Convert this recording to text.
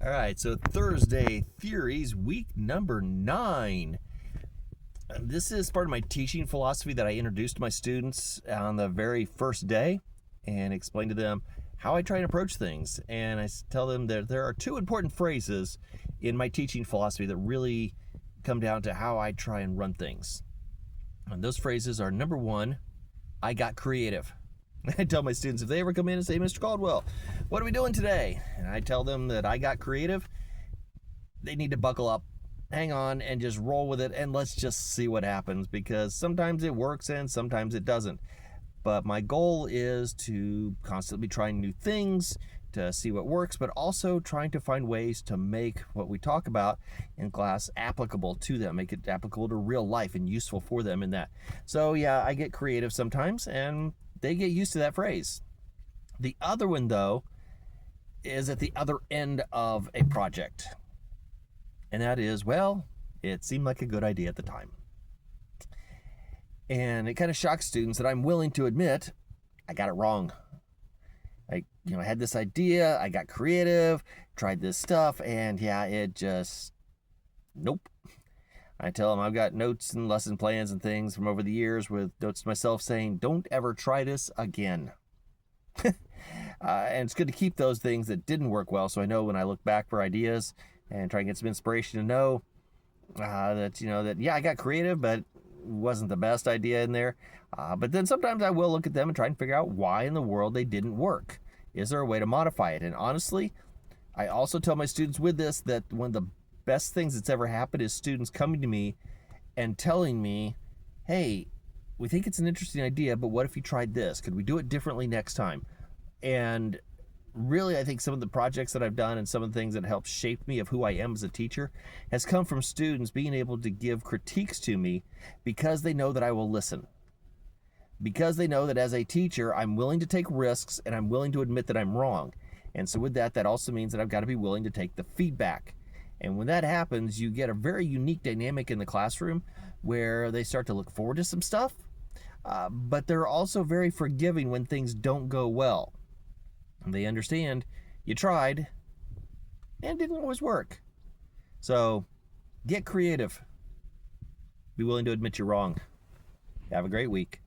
All right, so Thursday Theories, week number 9. This is part of my teaching philosophy that I introduced to my students on the very first day and explained to them how I try and approach things. And I tell them that there are two important phrases in my teaching philosophy that really come down to how I try and run things. And those phrases are, number one, I got creative. I tell my students if they ever come in and say, Mr. Caldwell, what are we doing today? And I tell them that I got creative, they need to buckle up, hang on, and just roll with it, and let's just see what happens, because sometimes it works and sometimes it doesn't. But my goal is to constantly be trying new things, to see what works, but also trying to find ways to make what we talk about in class applicable to them, make it applicable to real life and useful for them in that. So yeah, I get creative sometimes, and they get used to that phrase. The other one, though, is at the other end of a project. And that is, well, it seemed like a good idea at the time. And it kind of shocks students that I'm willing to admit I got it wrong. I had this idea, I got creative, tried this stuff, and yeah, it just, nope. I tell them I've got notes and lesson plans and things from over the years with notes to myself saying, don't ever try this again. And it's good to keep those things that didn't work well, so I know when I look back for ideas and try and get some inspiration to know that I got creative, but it wasn't the best idea in there. But then sometimes I will look at them and try and figure out why in the world they didn't work. Is there a way to modify it? And honestly, I also tell my students with this that one of the best things that's ever happened is students coming to me and telling me, hey, we think it's an interesting idea, but what if you tried this? Could we do it differently next time? And really, I think some of the projects that I've done and some of the things that helped shape me of who I am as a teacher has come from students being able to give critiques to me because they know that I will listen. Because they know that as a teacher, I'm willing to take risks and I'm willing to admit that I'm wrong. And so with that also means that I've got to be willing to take the feedback. And when that happens, you get a very unique dynamic in the classroom where they start to look forward to some stuff, but they're also very forgiving when things don't go well. And they understand you tried and it didn't always work. So get creative. Be willing to admit you're wrong. Have a great week.